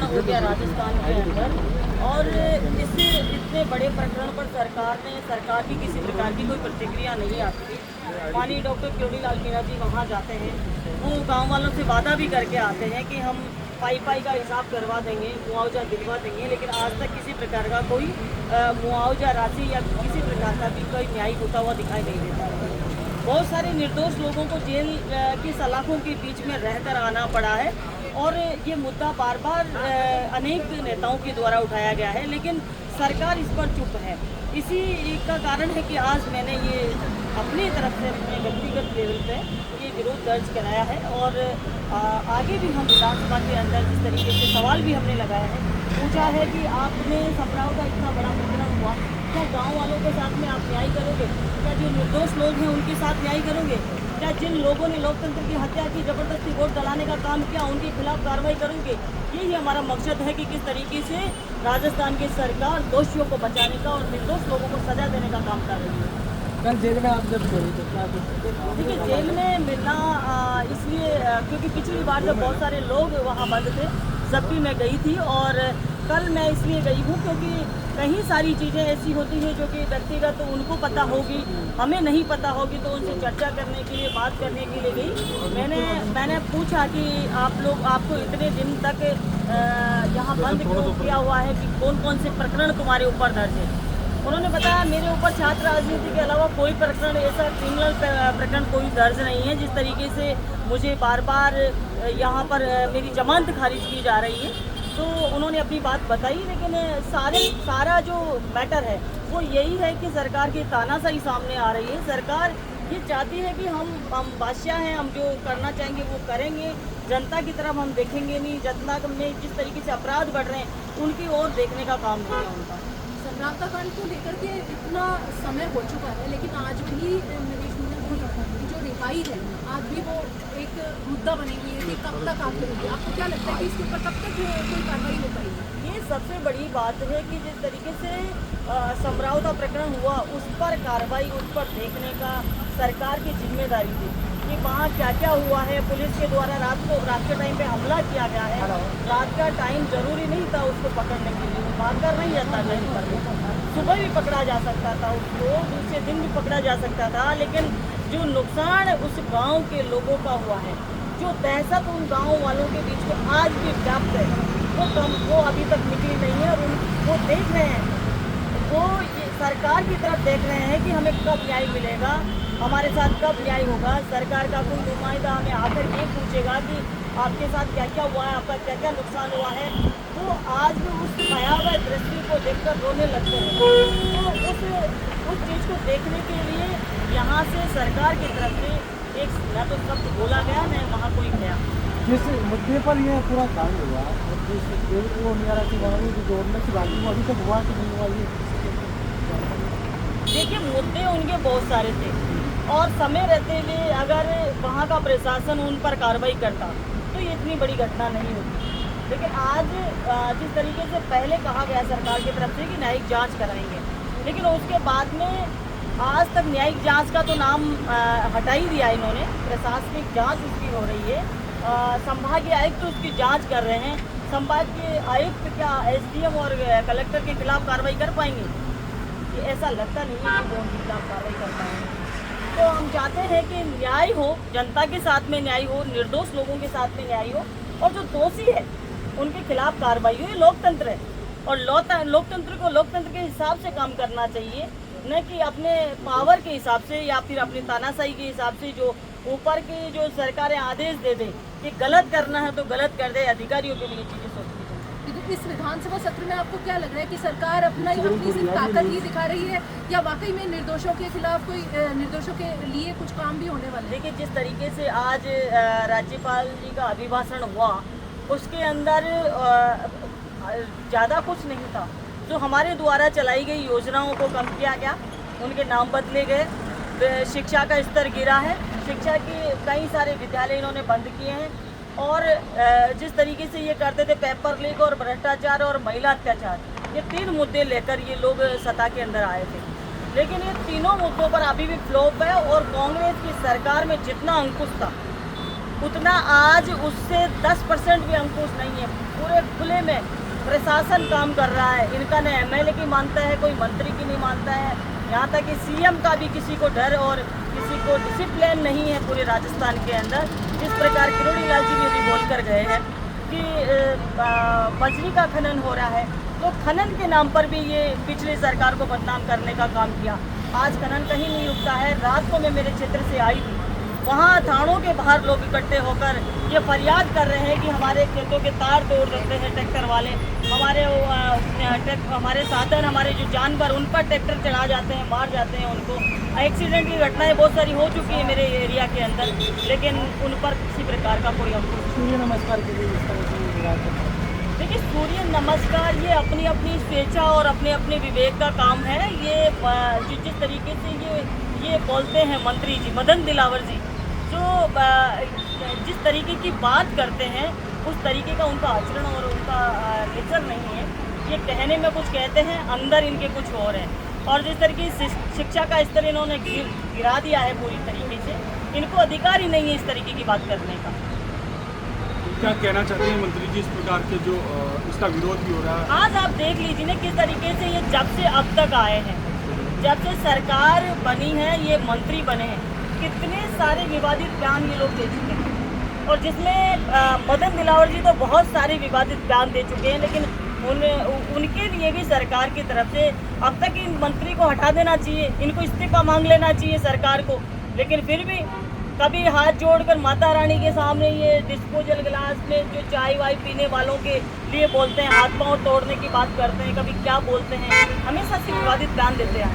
प्रकरण हो गया राजस्थान के अंदर, और इससे इतने बड़े प्रकरण पर सरकार की किसी प्रकार की कोई प्रतिक्रिया नहीं आती थी। माननीय डॉक्टर क्योंडीलाल मीणा जी वहाँ जाते हैं, वो गांव वालों से वादा भी करके आते हैं कि हम पाई का हिसाब करवा देंगे, मुआवजा दिलवा देंगे, लेकिन आज तक किसी प्रकार का कोई मुआवजा राशि या किसी प्रकार का भी कोई न्याय होता हुआ दिखाई नहीं देता है। बहुत सारे निर्दोष लोगों को जेल की सलाखों के बीच में रहकर आना पड़ा है, और ये मुद्दा बार बार अनेक नेताओं के द्वारा उठाया गया है, लेकिन सरकार इस पर चुप है। इसी का कारण है कि आज मैंने ये अपनी तरफ से अपने व्यक्तिगत लेवल पे ये विरोध दर्ज कराया है, और आगे भी हम विधानसभा के अंदर जिस तरीके से सवाल भी हमने लगाया है, पूछा है कि आपने समराव का इतना बड़ा प्रकरण हुआ, क्या गांव वालों के साथ में आप न्याय करोगे? क्या जो निर्दोष लोग हैं उनके साथ न्याय करोगे? क्या जिन लोगों ने लोकतंत्र की हत्या की, जबरदस्ती वोट डलाने का काम किया, उनके खिलाफ कार्रवाई करोगे? यही हमारा मकसद है कि किस तरीके से राजस्थान की सरकार दोषियों को बचाने का और निर्दोष लोगों को सजा देने का काम कर रही है। कल जेल में आप जब गए तो क्या देखिए, जेल में मिलना इसलिए क्योंकि पिछली बार जब बहुत सारे लोग वहाँ बंद थे, जब भी मैं गई थी, और कल मैं इसलिए गई हूँ क्योंकि कई सारी चीज़ें ऐसी होती हैं जो कि व्यक्तिगत उनको पता होगी, हमें नहीं पता होगी, तो उनसे चर्चा करने के लिए, बात करने के लिए गई। मैंने पूछा कि आपको इतने दिन तक यहाँ बंद क्यों किया हुआ है, कि कौन कौन से प्रकरण तुम्हारे ऊपर दर्ज है? उन्होंने बताया मेरे ऊपर छात्र राजनीति के अलावा कोई प्रकरण, ऐसा क्रिमिनल प्रकरण कोई दर्ज नहीं है। जिस तरीके से मुझे बार बार यहाँ पर मेरी जमानत खारिज की जा रही है, तो उन्होंने अपनी बात बताई, लेकिन सारा जो मैटर है वो यही है कि सरकार की तानाशाही सामने आ रही है। सरकार ये चाहती है कि हम बादशाह हैं, हम जो करना चाहेंगे वो करेंगे, जनता की तरफ हम देखेंगे नहीं। जनता में जिस तरीके से अपराध बढ़ रहे हैं उनकी ओर देखने का काम नहीं है उनका। समरावता कांड को लेकर के इतना समय हो चुका है, लेकिन आज भी जो रिहाई है आज भी वो एक मुद्दा बनी हुई है कि कब तक आप करेंगे। आपको क्या लगता है कि इसके ऊपर कब तक कोई कार्रवाई हो पाएगी? ये सबसे बड़ी बात है कि जिस तरीके से समरावता प्रकरण हुआ, उस पर कार्रवाई, उस पर देखने का सरकार की जिम्मेदारी थी कि वहाँ क्या क्या हुआ है। पुलिस के द्वारा रात के टाइम पे हमला किया गया है। रात का टाइम जरूरी नहीं था उसको पकड़ने के लिए, भागकर नहीं जाता कहीं पर, सुबह भी पकड़ा जा सकता था उसको, दूसरे दिन भी पकड़ा जा सकता था, लेकिन जो नुकसान उस गांव के लोगों का हुआ है, जो दहशत उन गांव वालों के बीच में आज भी व्याप्त है, वो अभी तक निकली नहीं है। और वो देख रहे हैं, वो सरकार की तरफ देख रहे हैं कि हमें कब न्याय मिलेगा, हमारे साथ कब न्याय होगा। सरकार का कोई नुमाइंदा हमें आकर ये पूछेगा कि आपके साथ क्या क्या हुआ है, आपका क्या क्या नुकसान हुआ है। तो आज भी उस भयावह दृष्टि को देखकर रोने लगते हैं। तो उस चीज़ को देखने के लिए यहाँ से सरकार की तरफ से एक न तो शब्द बोला गया, न वहाँ कोई गया। जिस मुद्दे पर ये पूरा कांड हुआ, वो नियारा की जोड़ने की बात वो अभी तक हुआ कि नहीं हुआ, ये देखिए, मुद्दे उनके बहुत सारे थे, और समय रहते हुए अगर वहाँ का प्रशासन उन पर कार्रवाई करता तो ये इतनी बड़ी घटना नहीं होती। लेकिन आज जिस तरीके से पहले कहा गया सरकार की तरफ से कि न्यायिक जांच कराएंगे, लेकिन उसके बाद में आज तक न्यायिक जांच का तो नाम हटा ही दिया इन्होंने। प्रशासनिक जांच उसकी हो रही है, संभागीय आयुक्त तो उसकी जांच कर रहे हैं। संभागीय आयुक्त क्या एसडीएम और कलेक्टर के खिलाफ कार्रवाई कर पाएंगे? ये ऐसा लगता नहीं है कि वो उनके खिलाफ कार्रवाई कर पाएंगे। तो हम चाहते हैं कि न्याय हो, जनता के साथ में न्याय हो, निर्दोष लोगों के साथ में न्याय हो, और जो दोषी है उनके खिलाफ कार्रवाई हो। ये लोकतंत्र है, और लोकतंत्र को लोकतंत्र के हिसाब से काम करना चाहिए, न कि अपने पावर के हिसाब से या फिर अपनी तानाशाही के हिसाब से। जो ऊपर की जो सरकारें आदेश दे दें कि गलत करना है तो गलत कर दे, अधिकारियों के लिए चीज़ें सोचती हैं। इस विधानसभा सत्र में आपको क्या लग रहा है कि सरकार अपनी सिर्फ ताकत ही दिखा रही है, या वाकई में निर्दोषों के खिलाफ कोई निर्दोषों के लिए कुछ काम भी होने वाला है? देखिए, जिस तरीके से आज राज्यपाल जी का अभिभाषण हुआ, उसके अंदर ज़्यादा कुछ नहीं था। जो हमारे द्वारा चलाई गई योजनाओं को कम किया गया, उनके नाम बदले गए, शिक्षा का स्तर गिरा है, शिक्षा के कई सारे विद्यालय इन्होंने बंद किए हैं, और जिस तरीके से ये करते थे पेपर लीक और भ्रष्टाचार और महिला अत्याचार, ये 3 मुद्दे लेकर ये लोग सत्ता के अंदर आए थे। लेकिन ये तीनों मुद्दों पर अभी भी फ्लॉप है, और कांग्रेस की सरकार में जितना अंकुश था उतना आज उससे 10% भी अंकुश नहीं है। पूरे खुले में प्रशासन काम कर रहा है। इनका न एमएलए की मानता है, कोई मंत्री की नहीं मानता है, यहाँ तक कि सीएम का भी किसी को डर और किसी को डिसिप्लिन नहीं है पूरे राजस्थान के अंदर। जिस प्रकार किरोड़ी लाल जी भी अभी बोल कर गए हैं कि बजरी का खनन हो रहा है, तो खनन के नाम पर भी ये पिछली सरकार को बदनाम करने का काम किया। आज खनन कहीं नहीं रुकता है। रात को मैं मेरे क्षेत्र से आई थी, वहाँ थानों के बाहर लोग इकट्ठे होकर ये फरियाद कर रहे हैं कि हमारे खेतों के तार तोड़ देते हैं ट्रैक्टर वाले, हमारे साधन, हमारे जो जानवर, उन पर ट्रैक्टर चढ़ा जाते हैं, मार जाते हैं उनको। एक्सीडेंट की घटनाएं बहुत सारी हो चुकी है मेरे एरिया के अंदर, लेकिन उन पर किसी प्रकार का कोई अंकुश। सूर्य नमस्कार के लिए इस तरह से विवाद है। देखिए, सूर्य नमस्कार ये अपनी अपनी स्वेच्छा और अपने अपने विवेक का काम है। ये जिस तरीके से ये बोलते हैं मंत्री जी मदन दिलावर जी, जो जिस तरीके की बात करते हैं उस तरीके का उनका आचरण और उनका नेचर नहीं है। ये कहने में कुछ कहते हैं, अंदर इनके कुछ और है। और जिस तरीके से शिक्षा का स्तर इन्होंने गिरा दिया है पूरी तरीके से, इनको अधिकार ही नहीं है इस तरीके की बात करने का। क्या कहना चाहते हैं मंत्री जी इस प्रकार के जो इसका विरोध भी हो रहा है? आज आप देख लीजिए ना किस तरीके से ये जब से अब तक आए हैं, जब से सरकार बनी है, ये मंत्री बने हैं, कितने सारे विवादित बयान ये लोग दे चुके हैं। और जिसमें मदन दिलावर जी तो बहुत सारे विवादित बयान दे चुके हैं, लेकिन उनके लिए भी सरकार की तरफ से अब तक इन मंत्री को हटा देना चाहिए, इनको इस्तीफा मांग लेना चाहिए सरकार को। लेकिन फिर भी कभी हाथ जोड़कर माता रानी के सामने ये डिस्पोजल गिलास में जो चाय वाय पीने वालों के लिए बोलते हैं, हाथ पांव तोड़ने की बात करते हैं, कभी क्या बोलते हैं, हमेशा से विवादित बयान देते हैं।